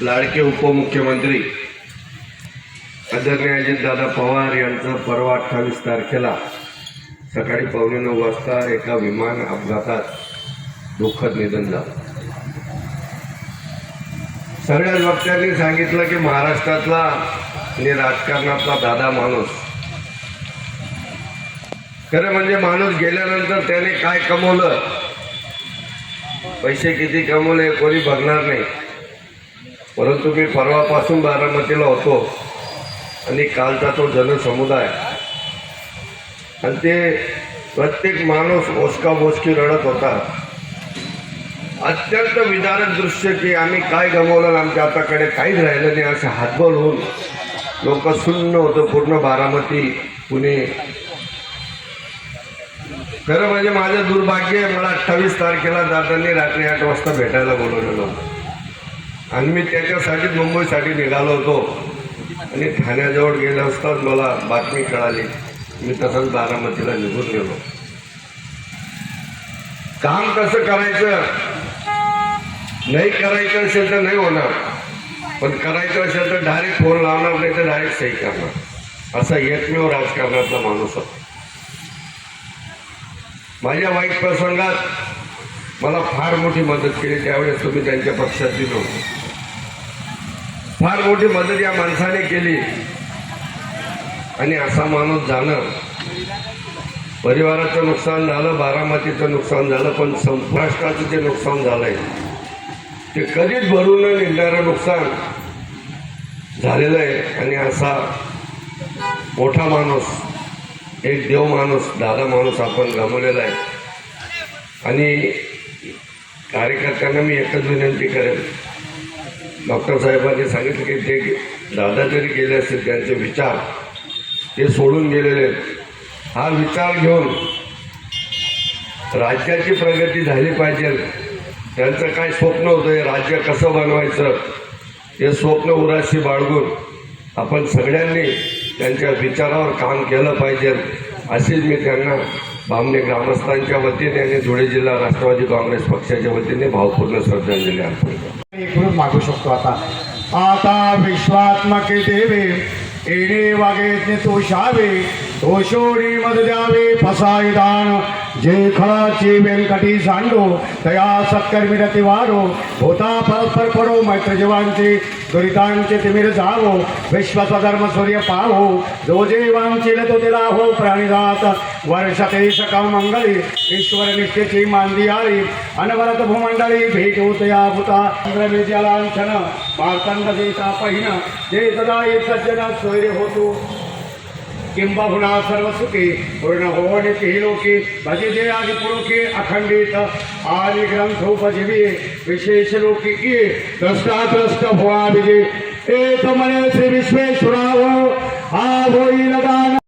लाडके उपमुख्यमंत्री आदरणीय अजितदादा पवार यांचं परवा 28 तारखेला सकाळी 9:15 वाजता एका विमान अपघातात दुःखद निधन झालं। सगळ्या वक्त्यांनी सांगितलं की महाराष्ट्रातला आणि राजकारणातला दादा माणूस, खरं म्हणजे माणूस गेल्यानंतर त्याने काय कमवलं, पैसे किती कमवले कोणी बघणार नाही। परंतु मी परवापासून बारामतीला होतो आणि कालचा तो जनसमुदाय आणि ते प्रत्येक माणूस ओसकाबोसकी रडत होता। अत्यंत विदारक दृश्य की आम्ही काय गमावलं, आमच्या हाताकडे काहीच राहिलं नाही असं हातबल होऊन लोक सुन्न होतं पूर्ण बारामती पुणे। खरं म्हणजे माझं दुर्भाग्य आहे, मला 28 तारखेला दादांनी रात्री 8 वाजता भेटायला बोलवलेलं होतं आणि मी त्याच्यासाठी मुंबईसाठी निघालो होतो आणि ठाण्याजवळ गेल्या असताच मला बातमी कळाली। मी तसंच बारामतीला निघून गेलो। काम कसं करायचं, नाही करायचं असेल तर नाही होणार, पण करायचं असेल तर डायरेक्ट फोन लावणार, नाही तर डायरेक्ट सही करणार, असा एकमेव राजकारणातला माणूस होता। माझ्या वाईट प्रसंगात मला फार मोठी मदत केली, त्यावेळेस तुम्ही त्यांच्या पक्षातली नव्हते। फार मोठी मदत या माणसाने केली आणि असा माणूस जाणं, परिवाराचं नुकसान झालं, बारामतीचं नुकसान झालं, पण महाराष्ट्राचं जे नुकसान झालंय ते कधीच भरून न निघणारं नुकसान झालेलं आहे। आणि असा मोठा माणूस, एक देव माणूस, दादा माणूस आपण गमावलेला आहे। आणि कार्यकर्त्यांना मी एकच विनंती करेन, डॉक्टर साहेबांनी सांगितलं की ते दादा जरी गेले असतील त्यांचे विचार ते सोडून गेलेले आहेत। हा विचार घेऊन राज्याची प्रगती झाली पाहिजे। त्यांचं काय स्वप्न होतं, हे राज्य कसं बनवायचं, हे स्वप्न उराशी बाळगून आपण सगळ्यांनी त्यांच्या विचारावर काम केलं पाहिजे, अशीच मी त्यांना बामणे ग्रामस्थांच्या वतीने आणि धुळे जिल्हा राष्ट्रवादी काँग्रेस पक्षाच्या वतीने भावपूर्ण श्रद्धांजली अर्पण करतो। इकडून मागू शकतो। आता विश्वात्मके देवे येणे वागे तोषावे, तोषोणी मद द्यावे फसाई दान, जे खळाची व्यंकटी सांडो तया सत्कर्मी रती वारो, होता परस्पर पडो मैत्र जीवांचे दुरितांचे तिमिर जावो, विश्वाचा धर्म सूर्य पाहो, जो जे वांचिल तो दिला हो प्राणीदात, वर्षते सका मंगळी ईश्वर निष्ठेची मांदी आली, अनवरत भूमंडळी भेट होत या भूता इंद्रविजयालांछन मार्तंड देता पहिन, जे सदाई सज्जन सोयरे होतो किंबहुना सर्व सुखी पूर्ण होणे की लोके, भजे जे आदि पुरुखे अखंडित आदि ग्रंथोपजीवी विशेष लोकी किए, द्रष्टाद्रष्ट भुआ विजय एक मने श्री विश्वेश्वराव हा होईल दान।